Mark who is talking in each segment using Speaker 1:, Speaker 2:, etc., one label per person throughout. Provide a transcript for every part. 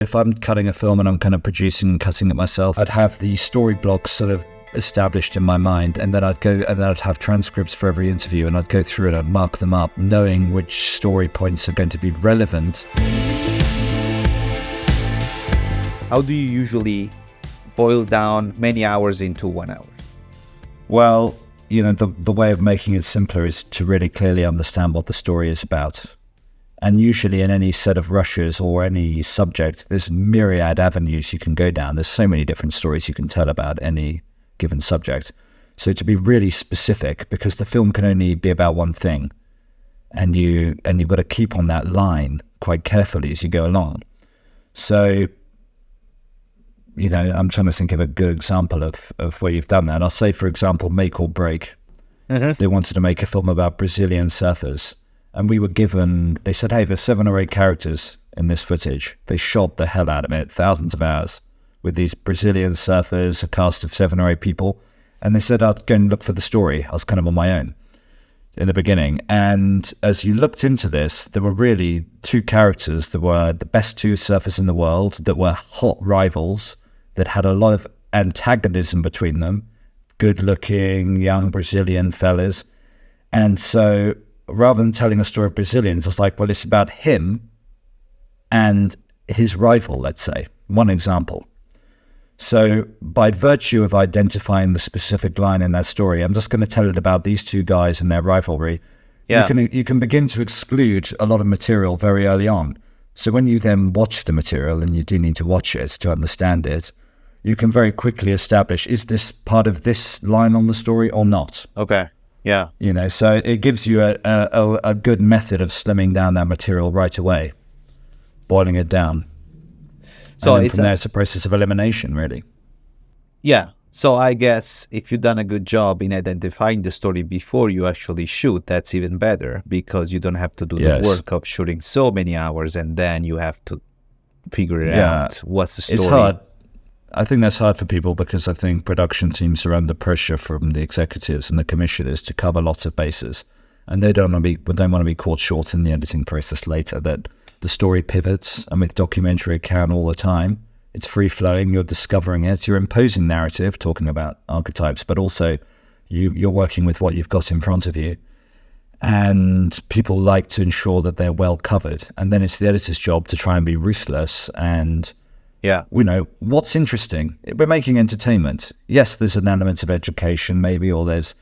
Speaker 1: If I'm cutting a film and I'm kind of producing and cutting it myself, I'd have the story blocks sort of established in my mind, and then I'd go and then I'd have transcripts for every interview, and I'd go through it and mark them up, knowing which story points are going to be relevant.
Speaker 2: How do you usually boil down many hours into 1 hour?
Speaker 1: Well, the way of making it simpler is to really clearly understand what the story is about. And usually in any set of rushes or any subject, there's myriad avenues you can go down. There's so many different stories you can tell about any given subject. So to be really specific, because the film can only be about one thing, and you've got to keep on that line quite carefully as you go along. So, I'm trying to think of a good example of where you've done that. I'll say, for example, Make or Break. Mm-hmm. They wanted to make a film about Brazilian surfers. And they said, hey, there's 7 or 8 characters in this footage. They shot the hell out of it, thousands of hours, with these Brazilian surfers, a cast of 7 or 8 people. And they said, I'd go and look for the story. I was kind of on my own in the beginning. And as you looked into this, there were really 2 characters that were the best 2 surfers in the world, that were hot rivals, that had a lot of antagonism between them, good-looking, young Brazilian fellas. And so rather than telling a story of Brazilians, I was like, well, it's about him and his rival, let's say. One example. So by virtue of identifying the specific line in that story, I'm just going to tell it about these 2 guys and their rivalry. Yeah. You can begin to exclude a lot of material very early on. So when you then watch the material, and you do need to watch it to understand it, you can very quickly establish, is this part of this line on the story or not?
Speaker 2: Okay. Yeah.
Speaker 1: So it gives you a good method of slimming down that material right away, boiling it down. So and then from there, it's a process of elimination, really.
Speaker 2: Yeah. So I guess if you've done a good job in identifying the story before you actually shoot, that's even better, because you don't have to do the work of shooting so many hours, and then you have to figure it out. What's the story?
Speaker 1: It's hard. I think that's hard for people, because I think production teams are under pressure from the executives and the commissioners to cover lots of bases, and they don't want to be caught short in the editing process later. That the story pivots, and with documentary it can all the time. It's free flowing. You're discovering it. You're imposing narrative, talking about archetypes, but also you're working with what you've got in front of you, and people like to ensure that they're well covered. And then it's the editor's job to try and be ruthless and.
Speaker 2: Yeah.
Speaker 1: What's interesting? We're making entertainment. Yes, there's an element of education maybe, or there's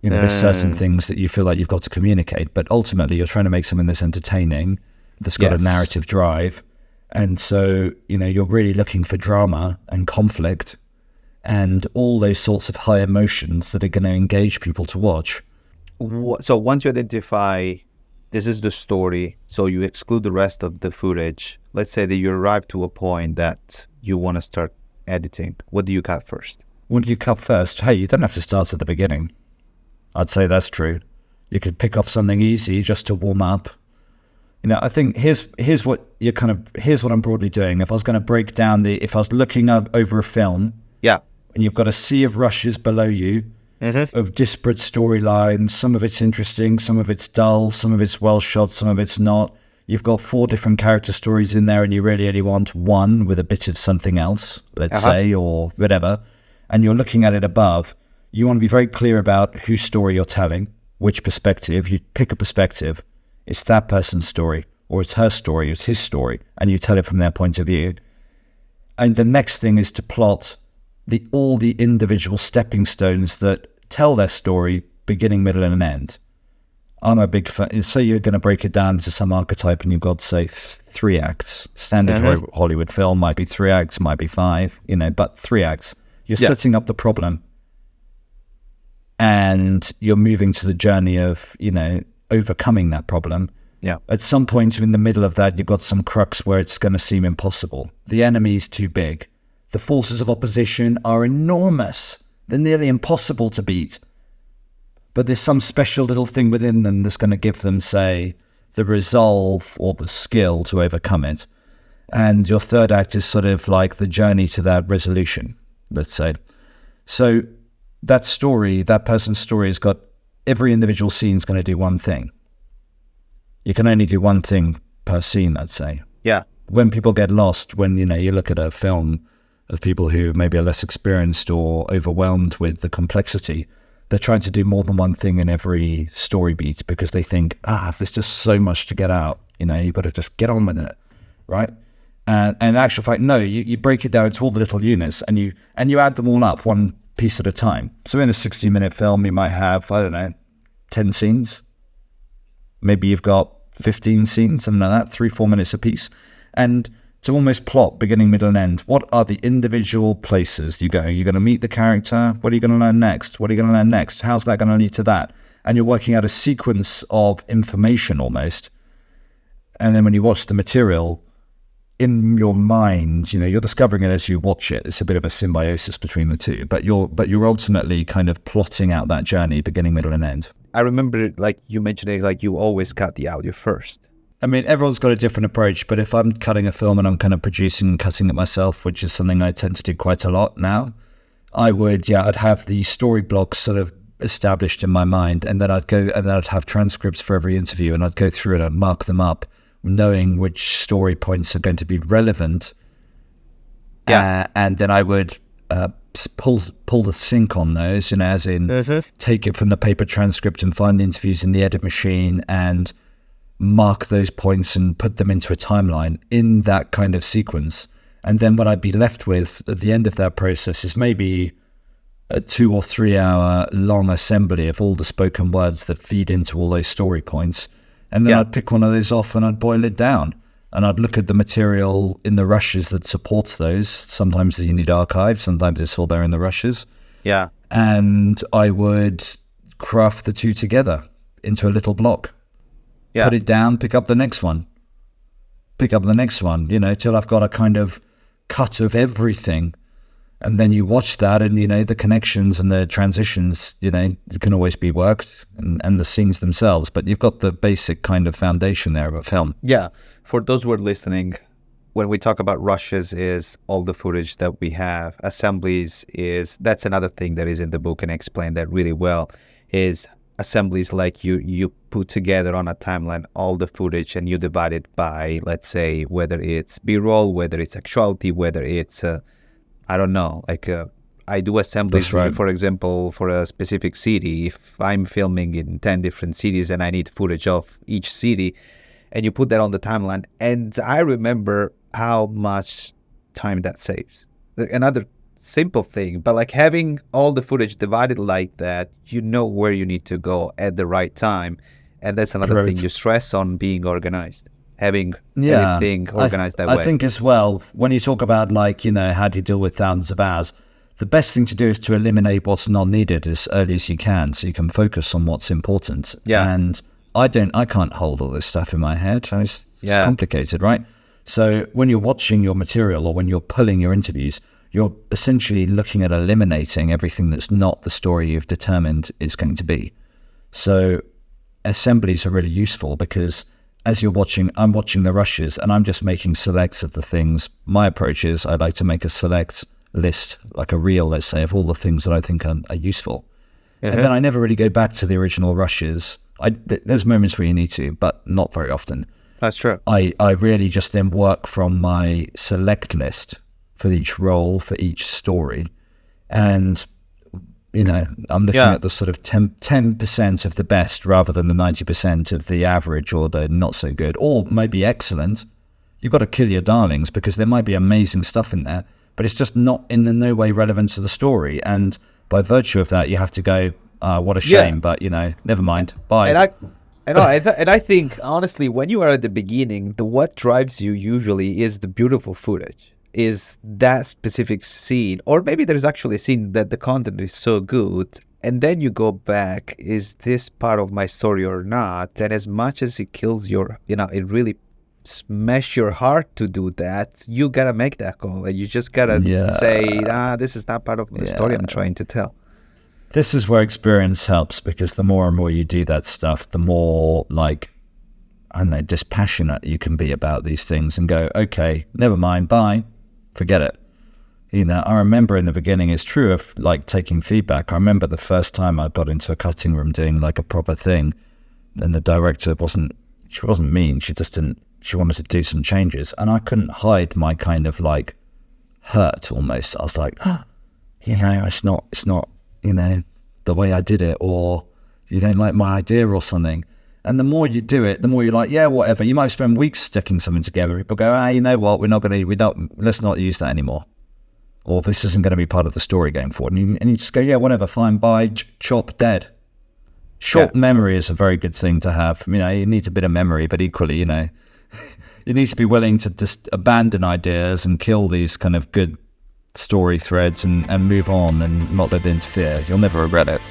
Speaker 1: certain things that you feel like you've got to communicate, but ultimately you're trying to make something that's entertaining, that's got a narrative drive. And so, you're really looking for drama and conflict and all those sorts of high emotions that are going to engage people to watch.
Speaker 2: So once you identify this is the story, so you exclude the rest of the footage. Let's say that you arrive to a point that you want to start editing. What do you cut first?
Speaker 1: What do you cut first? Hey, you don't have to start at the beginning. I'd say that's true. You could pick off something easy just to warm up. I think here's what I'm broadly doing. If I was going to break down if I was looking over a film, and you've got a sea of rushes below you, of disparate storylines. Some of it's interesting, some of it's dull, some of it's well shot, some of it's not. You've got 4 different character stories in there, and you really only want one with a bit of something else, let's say, or whatever. And you're looking at it above. You want to be very clear about whose story you're telling, which perspective. You pick a perspective. It's that person's story, or it's her story, it's his story, and you tell it from their point of view. And the next thing is to plot all the individual stepping stones that tell their story, beginning, middle, and end. I'm a big fan. Say you're going to break it down into some archetype, and you've got, say, 3 acts. Standard Hollywood film might be 3 acts, might be 5, but 3 acts. You're setting up the problem, and you're moving to the journey of, overcoming that problem.
Speaker 2: Yeah.
Speaker 1: At some point in the middle of that, you've got some crux where it's going to seem impossible. The enemy's too big. The forces of opposition are enormous. They're nearly impossible to beat. But there's some special little thing within them that's going to give them, say, the resolve or the skill to overcome it. And your third act is sort of like the journey to that resolution, let's say. So that story, that person's story has got, every individual scene is going to do one thing. You can only do one thing per scene, I'd say.
Speaker 2: Yeah.
Speaker 1: when people get lost, when, you look at a film of people who maybe are less experienced or overwhelmed with the complexity, they're trying to do more than one thing in every story beat because they think, there's just so much to get out. You've got to just get on with it, right? And in actual fact, no, you break it down into all the little units and you add them all up one piece at a time. So in a 60-minute film, you might have, 10 scenes. Maybe you've got 15 scenes, something like that, 3-4 minutes a piece. And to almost plot beginning, middle, and end, what are the individual places you go? You're going to meet the character. What are you going to learn next? What are you going to learn next? How's that going to lead to that? And you're working out a sequence of information almost. And then when you watch the material in your mind, you're discovering it as you watch it. It's a bit of a symbiosis between the two, but you're ultimately kind of plotting out that journey, beginning, middle, and end.
Speaker 2: I remember, like you mentioned it, like you always cut the audio first.
Speaker 1: I mean, everyone's got a different approach, but if I'm cutting a film and I'm kind of producing and cutting it myself, which is something I tend to do quite a lot now, I'd have the story blocks sort of established in my mind, and then I'd have transcripts for every interview, and I'd go through it and mark them up, knowing which story points are going to be relevant. Yeah. And then I would pull the sync on those, as in take it from the paper transcript and find the interviews in the edit machine and mark those points and put them into a timeline in that kind of sequence. And then what I'd be left with at the end of that process is maybe a 2 or 3 hour long assembly of all the spoken words that feed into all those story points. And then I'd pick one of those off and I'd boil it down. And I'd look at the material in the rushes that supports those. Sometimes you need archives, sometimes it's all there in the rushes.
Speaker 2: Yeah.
Speaker 1: And I would craft the two together into a little block. Yeah. Put it down, pick up the next one, till I've got a kind of cut of everything. And then you watch that and, the connections and the transitions, it can always be worked and the scenes themselves. But you've got the basic kind of foundation there of a film.
Speaker 2: Yeah. For those who are listening, when we talk about rushes is all the footage that we have. Assemblies that's another thing that is in the book and explained that really well, is assemblies like you put together on a timeline all the footage and you divide it by, let's say, whether it's B-roll, whether it's actuality, whether it's I do assemblies, for example, for a specific city. If I'm filming in 10 different cities and I need footage of each city, and you put that on the timeline, and I remember how much time that saves. Another simple thing, but like having all the footage divided like that, where you need to go at the right time. And that's another thing you stress on, being organized. Having everything organized that way.
Speaker 1: I think as well, when you talk about how do you deal with thousands of hours, the best thing to do is to eliminate what's not needed as early as you can, so you can focus on what's important. Yeah. And I can't hold all this stuff in my head. It's complicated, right? So when you're watching your material or when you're pulling your interviews, you're essentially looking at eliminating everything that's not the story you've determined it's going to be. So assemblies are really useful because as I'm watching the rushes and I'm just making selects of the things. My approach is I'd like to make a select list, like a reel, let's say, of all the things that I think are useful. And then I never really go back to the original rushes. There's moments where you need to, but not very often.
Speaker 2: That's true.
Speaker 1: I really just then work from my select list for each role, for each story. And I'm looking at the sort of 10% of the best rather than the 90% of the average or the not so good, or maybe excellent. You've got to kill your darlings because there might be amazing stuff in there, but it's just not in no way relevant to the story. And by virtue of that, you have to go, what a shame, but never mind. Bye.
Speaker 2: And I think, honestly, when you are at the beginning, what drives you usually is the beautiful footage. Is that specific scene, or maybe there's actually a scene that the content is so good, and then you go back, is this part of my story or not? And as much as it kills it really smash your heart to do that, you gotta make that call, and you just gotta say, this is not part of the story I'm trying to tell.
Speaker 1: This is where experience helps, because the more and more you do that stuff, the more dispassionate you can be about these things and go, okay, never mind, bye. Forget it. I remember in the beginning, it's true of taking feedback. I remember the first time I got into a cutting room doing a proper thing, and the director wasn't mean. She she wanted to do some changes, and I couldn't hide my kind of like hurt almost. I was like, it's not, the way I did it, or you don't like my idea or something. And the more you do it, the more you're like, yeah, whatever. You might spend weeks sticking something together. People go, you know what? Let's not use that anymore. Or this isn't going to be part of the story going forward. And you just go, yeah, whatever, fine, bye, chop, dead. Short memory is a very good thing to have. You need a bit of memory, but equally, you need to be willing to just abandon ideas and kill these kind of good story threads and move on and not let it interfere. You'll never regret it.